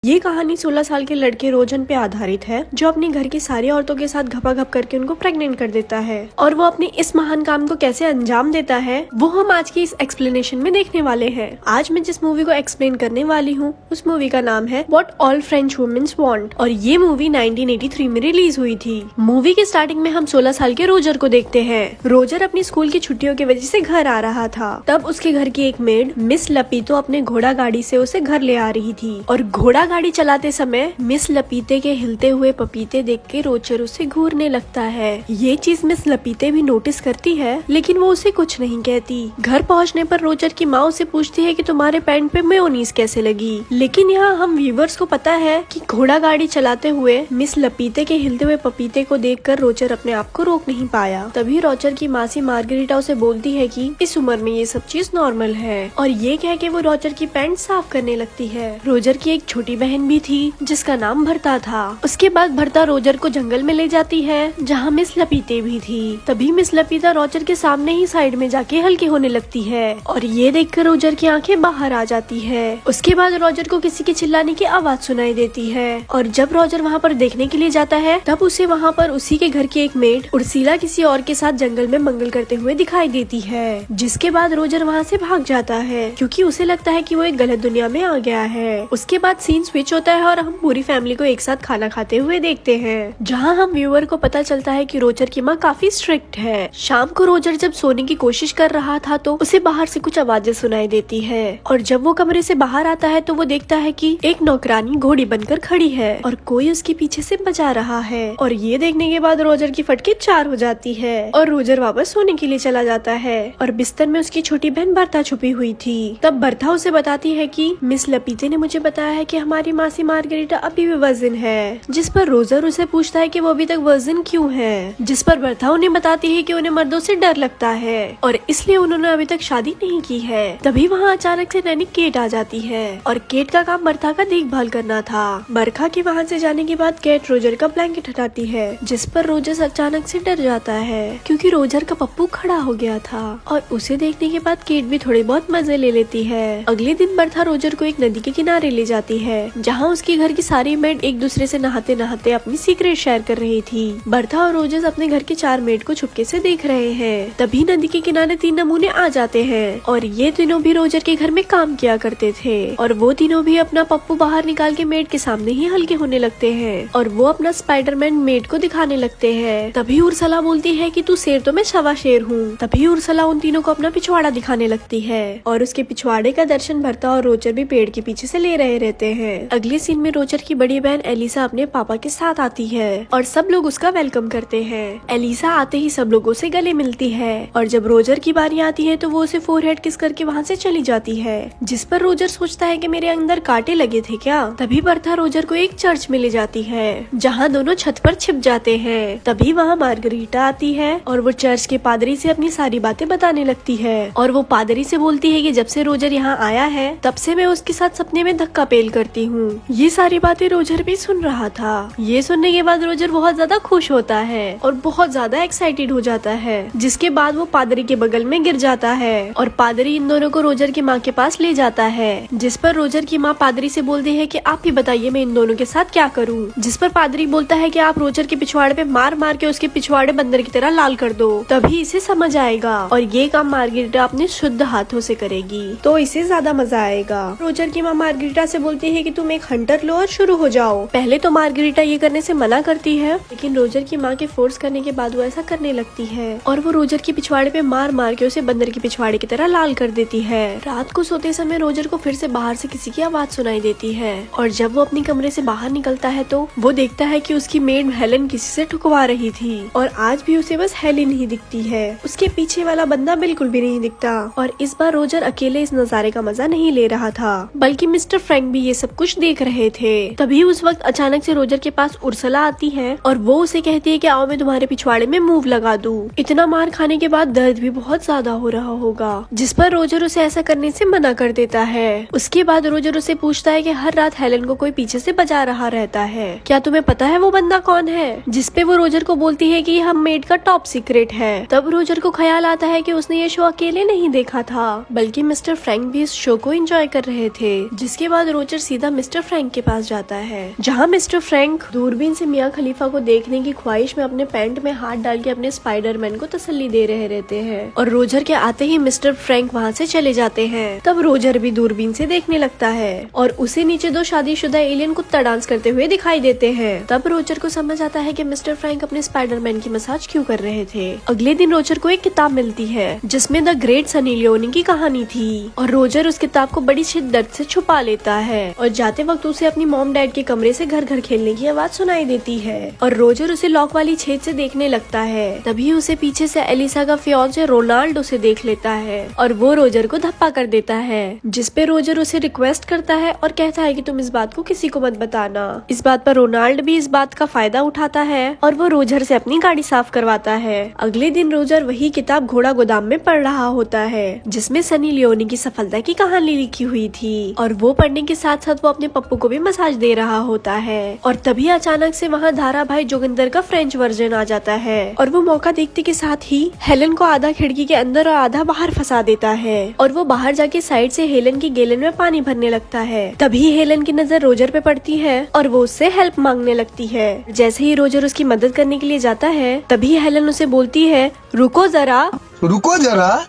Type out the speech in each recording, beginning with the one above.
ये कहानी 16 साल के लड़के रोजन पे आधारित है, जो अपने घर की सारी औरतों के साथ घपाघप करके उनको प्रेग्नेंट कर देता है और वो अपने इस महान काम को कैसे अंजाम देता है वो हम आज की इस एक्सप्लेनेशन में देखने वाले हैं। आज मैं जिस मूवी को एक्सप्लेन करने वाली हूँ उस मूवी का नाम है what all French womens want और ये मूवी 1983 में रिलीज हुई थी। मूवी के स्टार्टिंग में हम 16 साल के रोजर को देखते हैं। रोजर अपनी स्कूल की छुट्टियों की वजह से घर आ रहा था। तब उसके घर की एक मेड मिस लपीतो अपने घोड़ा गाड़ी से उसे घर ले आ रही थी और घोड़ा गाड़ी चलाते समय मिस लपीते के हिलते हुए पपीते देख के रोजर उसे घूरने लगता है। ये चीज मिस लपीते भी नोटिस करती है, लेकिन वो उसे कुछ नहीं कहती। घर पहुंचने पर रोजर की माँ उसे पूछती है कि तुम्हारे पैंट पे मेयोनीज कैसे लगी, लेकिन यहाँ हम व्यूवर्स को पता है कि घोड़ा गाड़ी चलाते हुए मिस लपीते के हिलते हुए पपीते को देखकर रोजर अपने आप को रोक नहीं पाया। तभी रोजर की मासी मार्गरीटा उसे बोलती है कि इस उम्र में ये सब चीज नॉर्मल है और ये कह के वो रोजर की पैंट साफ करने लगती है। रोजर की एक छोटी बहन भी थी जिसका नाम भरता था। उसके बाद भरता रोजर को जंगल में ले जाती है जहाँ मिस लपीते भी थी। तभी मिस लपीता रोजर के सामने ही साइड में जाके हल्की होने लगती है और ये देखकर रोजर की आंखें बाहर आ जाती है। उसके बाद रोजर को किसी के चिल्लाने की आवाज सुनाई देती है और जब रोजर वहाँ पर देखने के लिए जाता है तब उसे वहाँ पर उसी के घर की एक मेड उर्सिला किसी और के साथ जंगल में मंगल करते हुए दिखाई देती है। जिसके बाद रोजर वहाँ से भाग जाता है क्योंकि उसे लगता है कि वो एक गलत दुनिया में आ गया है। उसके बाद सीन स्विच होता है और हम पूरी फैमिली को एक साथ खाना खाते हुए देखते हैं, जहाँ हम व्यूअर को पता चलता है कि रोजर की माँ काफी स्ट्रिक्ट है। शाम को रोजर जब सोने की कोशिश कर रहा था तो उसे बाहर से कुछ आवाजें सुनाई देती है और जब वो कमरे से बाहर आता है तो वो देखता है कि एक नौकरानी घोड़ी बनकर खड़ी है और कोई उसके पीछे से बजा रहा है। और ये देखने के बाद रोजर की फटके 4 हो जाती है और रोजर वापस सोने के लिए चला जाता है और बिस्तर में उसकी छोटी बहन बर्था छुपी हुई थी। तब बर्था उसे बताती है कि मिस लपीते ने मुझे बताया है कि हमारी मासी मार्गरीटा अभी भी वर्जिन है। जिस पर रोजर उसे पूछता है कि वो अभी तक वर्जिन क्यों है, जिस पर बर्था उन्हें बताती है कि उन्हें मर्दों से डर लगता है और इसलिए उन्होंने अभी तक शादी नहीं की है। तभी वहाँ अचानक से नैनी केट आ जाती है और केट का काम बर्था का देखभाल करना था। बरखा के वहाँ से जाने के बाद केट रोजर का ब्लैंकेट हटाती है, जिस पर रोजर अचानक से डर जाता है क्योंकि रोजर का पप्पू खड़ा हो गया था और उसे देखने के बाद केट भी थोड़े बहुत मजे ले लेती है। अगले दिन बर्था रोजर को एक नदी के किनारे ले जाती है जहाँ उसके घर की सारी मेड एक दूसरे से नहाते नहाते अपनी सीक्रेट शेयर कर रही थी। बर्था और रोजर अपने घर के 4 मेड को छुपके से देख रहे हैं। तभी नदी के किनारे 3 नमूने आ जाते हैं और ये तीनों भी रोजर के घर में काम किया करते थे और वो तीनों भी अपना पप्पू बाहर निकाल के मेड के सामने ही हल्के होने लगते हैं और वो अपना स्पाइडरमैन मेड को दिखाने लगते हैं। तभी उर्सला बोलती है कि तू शेर तो मैं सवा शेर हूँ। तभी उर्सला उन तीनों को अपना पिछवाड़ा दिखाने लगती है और उसके पिछवाड़े का दर्शन भरता और रोजर भी पेड़ के पीछे से ले रहे रहते हैं। अगले सीन में रोजर की बड़ी बहन एलिसा अपने पापा के साथ आती है और सब लोग उसका वेलकम करते हैं। एलिसा आते ही सब लोगों से गले मिलती है और जब रोजर की बारी आती है तो वो उसे फोरहेड किस करके वहाँ से चली जाती है, जिस पर रोजर सोचता है कि मेरे अंदर कांटे लगे थे क्या। तभी बर्था रोजर को एक चर्च में ले जाती है जहाँ दोनों छत पर छिप जाते हैं। तभी वहाँ मार्गरीटा आती है और वो चर्च के पादरी से अपनी सारी बातें बताने लगती है और वो पादरी से बोलती है कि जब से रोजर यहाँ आया है तब से मैं उसके साथ सपने में धक्का पेल करती हूँ। ये सारी बातें रोजर भी सुन रहा था। ये सुनने के बाद रोजर बहुत ज्यादा खुश होता है और बहुत ज्यादा एक्साइटेड हो जाता है, जिसके बाद वो पादरी के बगल में गिर जाता है और पादरी इन दोनों को रोजर की माँ के पास ले जाता है, जिस पर रोजर की माँ पादरी से बोलती है कि आप ही बताइए मैं इन दोनों के साथ क्या करूँ। जिस पर पादरी बोलता है कि आप रोजर के पिछवाड़े पे मार मार के उसके पिछवाड़े बंदर की तरह लाल कर दो, तभी इसे समझ आएगा और ये काम मार्गरीटा अपने शुद्ध हाथों से करेगी तो इसे ज्यादा मजा आएगा। रोजर की माँ मार्गरीटा से बोलती है कि तुम एक हंटर लो और शुरू हो जाओ। पहले तो मार्गरीटा ये करने से मना करती है, लेकिन रोजर की माँ के फोर्स करने के बाद वो ऐसा करने लगती है और वो रोजर के पिछवाड़े पे मार मार के उसे बंदर के पिछवाड़े की तरह लाल कर देती है। रात को सोते समय रोजर को फिर से बाहर से किसी की आवाज सुनाई देती है और जब वो अपने कमरे से बाहर निकलता है तो वो देखता है कि उसकी मेड हेलन किसी से ठुकवा रही थी और आज भी उसे बस हेलन ही दिखती है, उसके पीछे वाला बंदा बिल्कुल भी नहीं दिखता। और इस बार रोजर अकेले इस नजारे का मजा नहीं ले रहा था, बल्कि मिस्टर फ्रैंक भी ये सब कुछ देख रहे थे। तभी उस वक्त अचानक से रोजर के पास उर्सला आती है और वो उसे कहती है कि आओ मैं तुम्हारे पिछवाड़े में मूव लगा दूं। इतना मार खाने के बाद दर्द भी बहुत ज्यादा हो रहा होगा, जिस पर रोजर उसे ऐसा करने से मना कर देता है। उसके बाद रोजर उसे पूछता है कि हर रात हेलन को कोई पीछे से बजा रहा रहता है, क्या तुम्हें पता है वो बंदा कौन है। जिस पे वो रोजर को बोलती है कि हम मेड का टॉप सीक्रेट है। तब रोजर को ख्याल आता है कि उसने ये शो अकेले नहीं देखा था, बल्कि मिस्टर फ्रैंक भी इस शो को एंजॉय कर रहे थे। जिसके बाद रोजर सीधा मिस्टर फ्रैंक के पास जाता है, जहाँ मिस्टर फ्रैंक दूरबीन से मियाँ खलीफा को देखने की ख्वाहिश में अपने पैंट में हाथ डाल के अपने स्पाइडरमैन को तसल्ली दे रहे रहते हैं। और रोजर के आते ही मिस्टर फ्रैंक वहाँ से चले जाते हैं। तब रोजर भी दूरबीन से देखने लगता है और उसे नीचे 2 शादीशुदा एलियन कुत्ता डांस करते हुए दिखाई देते हैं। तब रोजर को समझ आता है कि मिस्टर फ्रैंक अपने स्पाइडरमैन की मसाज क्यों कर रहे थे। अगले दिन रोजर को एक किताब मिलती है जिसमें द ग्रेट सनी लियोनी की कहानी थी और रोजर उस किताब को बड़ी शिद्दत से छुपा लेता है और जाते वक्त उसे अपनी मॉम डैड के कमरे से घर घर खेलने की आवाज सुनाई देती है और रोजर उसे लॉक वाली छेद से देखने लगता है। तभी उसे पीछे से एलिसा का फियांसे रोनाल्ड उसे देख लेता है और वो रोजर को धप्पा कर देता है, जिसपे रोजर उसे रिक्वेस्ट करता है और कहता है कि तुम इस बात को किसी को मत बताना। इस बात पर रोनाल्ड भी इस बात का फायदा उठाता है और वो रोजर से अपनी गाड़ी साफ करवाता है। अगले दिन रोजर वही किताब घोड़ा गोदाम में पढ़ रहा होता है जिसमें सनी लियोनी की सफलता की कहानी लिखी हुई थी और वो पढ़ने के साथ साथ वो अपने पप्पू को भी मसाज दे रहा होता है। और तभी अचानक से वहाँ धारा भाई जोगिंदर का फ्रेंच वर्जन आ जाता है और वो मौका देखते के साथ ही हेलन को आधा खिड़की के अंदर और आधा बाहर फंसा देता है और वो बाहर जाके साइड से हेलन की गैलन में पानी भरने लगता है। तभी हेलन की नजर रोजर पे पड़ती है और वो उससे हेल्प मांगने लगती है। जैसे ही रोजर उसकी मदद करने के लिए जाता है तभी हेलन उसे बोलती है रुको जरा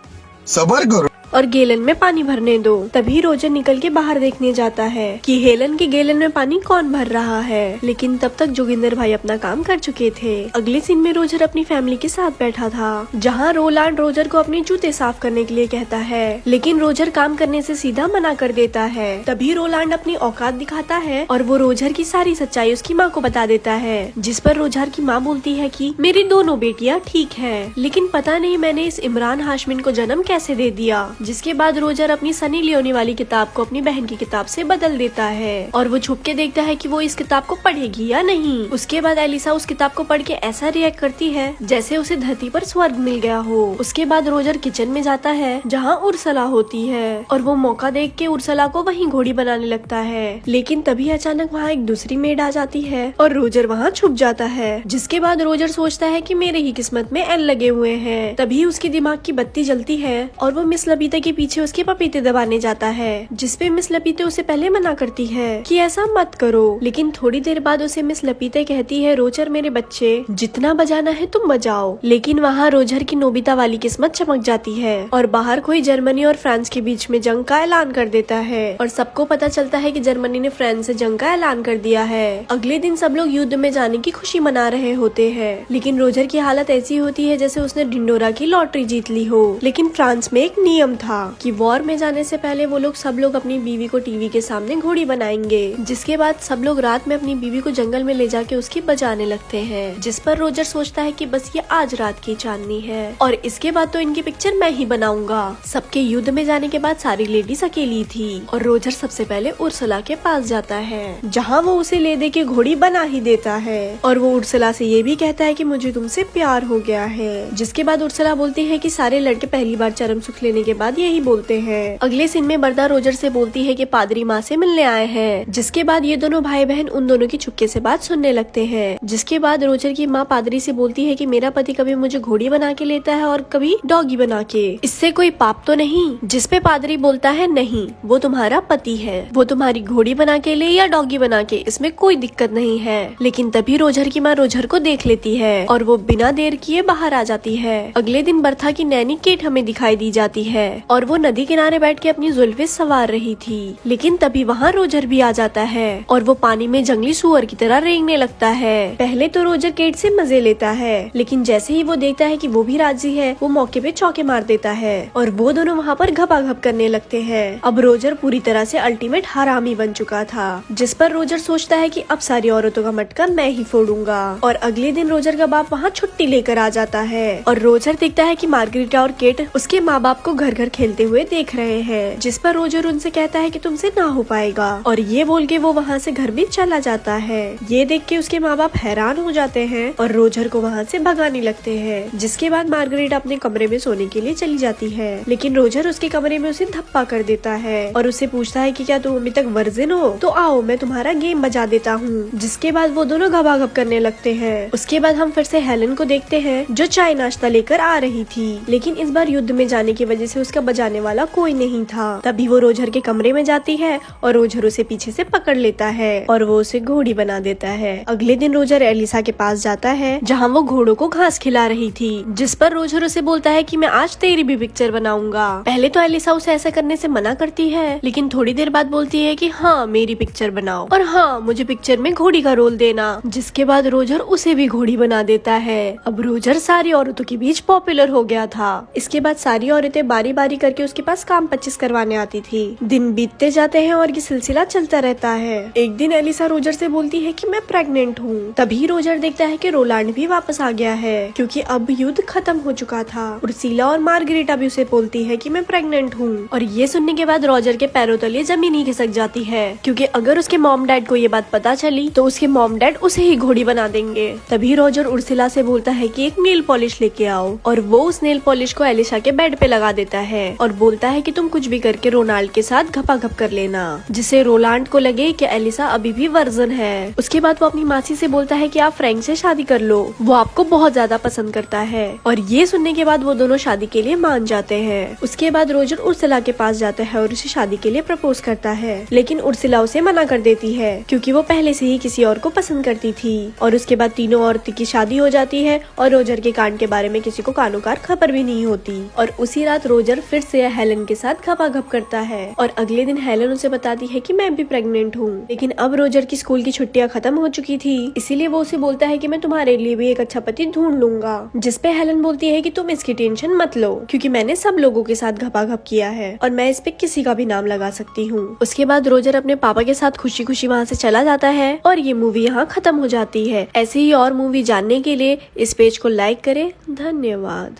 सबर करो और गैलन में पानी भरने दो। तभी रोजर निकल के बाहर देखने जाता है कि हेलन की गैलन में पानी कौन भर रहा है, लेकिन तब तक जोगिंदर भाई अपना काम कर चुके थे। अगले सीन में रोजर अपनी फैमिली के साथ बैठा था जहाँ रोलांड रोजर को अपने जूते साफ करने के लिए कहता है, लेकिन रोजर काम करने से सीधा मना कर देता है। तभी रोलांड अपनी औकात दिखाता है और वो रोजर की सारी सच्चाई उसकी माँ को बता देता है, जिस पर रोजर की माँ बोलती है कि मेरी दोनों बेटियाँ ठीक है, लेकिन पता नहीं मैंने इस इमरान हाशमिन को जन्म कैसे दे दिया। जिसके बाद रोजर अपनी सनी लियोनी वाली किताब को अपनी बहन की किताब से बदल देता है और वो छुप के देखता है कि वो इस किताब को पढ़ेगी या नहीं। उसके बाद एलिसा उस किताब को पढ़ के ऐसा रिएक्ट करती है जैसे उसे धरती पर स्वर्ग मिल गया हो। उसके बाद रोजर किचन में जाता है जहाँ उर्सला होती है और वो मौका देख के उर्सला को वहीं घोड़ी बनाने लगता है, लेकिन तभी अचानक वहाँ एक दूसरी मेड आ जाती है और रोजर वहाँ छुप जाता है। जिसके बाद रोजर सोचता है कि मेरे ही किस्मत में एल लगे हुए हैं। तभी उसकी दिमाग की बत्ती जलती है और वो मिस लबीता के पीछे उसके पपीते दबाने जाता है, जिसपे मिस लपीते उसे पहले मना करती है कि ऐसा मत करो। लेकिन थोड़ी देर बाद उसे मिस लपीते कहती है रोजर मेरे बच्चे जितना बजाना है तुम बजाओ। लेकिन वहाँ रोजर की नोबिता वाली किस्मत चमक जाती है और बाहर कोई जर्मनी और फ्रांस के बीच में जंग का ऐलान कर देता है और सबको पता चलता है कि जर्मनी ने फ्रांस से जंग का ऐलान कर दिया है। अगले दिन सब लोग युद्ध में जाने की खुशी मना रहे होते हैं, लेकिन रोजर की हालत ऐसी होती है जैसे उसने ढिंडोरा की लॉटरी जीत ली हो। लेकिन फ्रांस में एक नियम था कि वॉर में जाने से पहले वो लोग सब लोग अपनी बीवी को टीवी के सामने घोड़ी बनाएंगे, जिसके बाद सब लोग रात में अपनी बीवी को जंगल में ले जाके उसकी बजाने लगते हैं। जिस पर रोजर सोचता है कि बस ये आज रात की चांदनी है और इसके बाद तो इनकी पिक्चर मैं ही बनाऊंगा। सबके युद्ध में जाने के बाद सारी लेडीज अकेली थी और रोजर सबसे पहले उर्सला के पास जाता है जहाँ वो उसे ले दे के घोड़ी बना ही देता है और वो उर्सला से ये भी कहता है कि मुझे तुमसे प्यार हो गया है। जिसके बाद उर्सला बोलती है कि सारे लड़के पहली बार चरम सुख लेने के बाद यही बोलते हैं। अगले सीन में बरदा रोजर से बोलती है कि पादरी माँ से मिलने आए हैं, जिसके बाद ये दोनों भाई बहन उन दोनों की चुपके से बात सुनने लगते हैं। जिसके बाद रोजर की माँ पादरी से बोलती है कि मेरा पति कभी मुझे घोड़ी बना के लेता है और कभी डॉगी बना के, इससे कोई पाप तो नहीं। जिसपे पादरी बोलता है नहीं, वो तुम्हारा पति है, वो तुम्हारी घोड़ी बना के ले या डॉगी बना के, इसमें कोई दिक्कत नहीं है। लेकिन तभी रोजर की माँ रोजर को देख लेती है और वो बिना देर किए बाहर आ जाती है। अगले दिन बर्था की नैनी केट हमें दिखाई दी जाती है और वो नदी किनारे बैठ के अपनी जुल्फे सवार रही थी, लेकिन तभी वहाँ रोजर भी आ जाता है और वो पानी में जंगली सुअर की तरह रेंगने लगता है। पहले तो रोजर केट से मजे लेता है, लेकिन जैसे ही वो देखता है कि वो भी राजी है, वो मौके पे चौके मार देता है और वो दोनों वहाँ पर घपाघप करने लगते हैं। अब रोजर पूरी तरह से अल्टीमेट हरामी बन चुका था, जिस पर रोजर सोचता है कि अब सारी औरतों का मटका मैं ही फोड़ूंगा। और अगले दिन रोजर का बाप वहाँ छुट्टी लेकर आ जाता है और रोजर देखता है कि मार्गरीटा और केट उसके माँ बाप को घर घर खेलते हुए देख रहे हैं, जिस पर रोजर उनसे कहता है कि तुमसे ना हो पाएगा और ये बोल के वो वहाँ से घर भी चला जाता है। ये देख के उसके माँ बाप हैरान हो जाते हैं और रोजर को वहाँ से भगाने लगते हैं। जिसके बाद मार्गरीटा अपने कमरे में सोने के लिए चली जाती है, लेकिन रोजर उसके कमरे में उसे धप्पा कर देता है और उससे पूछता है कि क्या तुम अभी तक वर्जिन हो, तो आओ मैं तुम्हारा गेम बजा देता हूँ। जिसके बाद वो दोनों घबाघब करने लगते हैं। उसके बाद हम फिर से हेलन को देखते हैं जो चाय नाश्ता लेकर आ रही थी, लेकिन इस बार युद्ध में जाने की वजह से उसका का बजाने वाला कोई नहीं था। तभी वो रोजर के कमरे में जाती है और रोजर उसे पीछे से पकड़ लेता है और वो उसे घोड़ी बना देता है। अगले दिन रोजर एलिसा के पास जाता है जहाँ वो घोड़ों को घास खिला रही थी, जिस पर रोजर उसे बोलता है कि मैं आज तेरी भी पिक्चर बनाऊंगा। पहले तो एलिसा उसे ऐसा करने से मना करती है, लेकिन थोड़ी देर बाद बोलती है कि हाँ मेरी पिक्चर बनाओ और हाँ मुझे पिक्चर में घोड़ी का रोल देना, जिसके बाद रोजर उसे भी घोड़ी बना देता है। अब रोजर सारी औरतों के बीच पॉपुलर हो गया था। इसके बाद सारी औरतें बारी बारी करके उसके पास काम 25 करवाने आती थी। दिन बीतते जाते हैं और ये सिलसिला चलता रहता है। एक दिन एलिसा रोजर से बोलती है कि मैं प्रेग्नेंट हूँ। तभी रोजर देखता है कि रोलांड भी वापस आ गया है, क्योंकि अब युद्ध खत्म हो चुका था। उर्सिला और मार्गरेटा भी उसे बोलती है कि मैं प्रेग्नेंट हूँ। और ये सुनने के बाद रोजर के पैरों तले जमीन ही खिसक जाती है, क्योंकि अगर उसके मॉम डैड को ये बात पता चली तो उसके मॉम डैड उसे ही घोड़ी बना देंगे। तभी रोजर उर्सिला से बोलता है कि एक नेल पॉलिश लेके आओ, और वो उस नेल पॉलिश को एलिसा के बेड पे लगा देता है और बोलता है कि तुम कुछ भी करके रोनाल्ड के साथ घपाघप कर लेना, जिससे रोलांड को लगे कि एलिसा अभी भी वर्जन है। उसके बाद वो अपनी मासी से बोलता है कि आप फ्रैंक से शादी कर लो, वो आपको बहुत ज्यादा पसंद करता है। और ये सुनने के बाद वो दोनों शादी के लिए मान जाते हैं। उसके बाद रोजर उर्सिला के पास जाता है और उसे शादी के लिए प्रपोज करता है, लेकिन उर्सिला उसे मना कर देती है, क्योंकि वो पहले से ही किसी और को पसंद करती थी। और उसके बाद तीनों औरतों की शादी हो जाती है और रोजर के कांड के बारे में किसी को कानोकार खबर भी नहीं होती। और उसी रात रोजर फिर से हेलन के साथ घपाघप करता है और अगले दिन हेलन उसे बताती है कि मैं भी प्रेग्नेंट हूँ। लेकिन अब रोजर की स्कूल की छुट्टियां खत्म हो चुकी थी, इसीलिए वो उसे बोलता है कि मैं तुम्हारे लिए भी एक अच्छा पति ढूंढ लूंगा, जिसपे हेलन बोलती है कि तुम इसकी टेंशन मत लो, क्योंकि मैंने सब लोगों के साथ घपाघप किया है और मैं इस पे किसी का भी नाम लगा सकती हूँ। उसके बाद रोजर अपने पापा के साथ खुशी खुशी वहाँ से चला जाता है और ये मूवी यहाँ खत्म हो जाती है। ऐसे ही और मूवी जानने के लिए इस पेज को लाइक करें। धन्यवाद।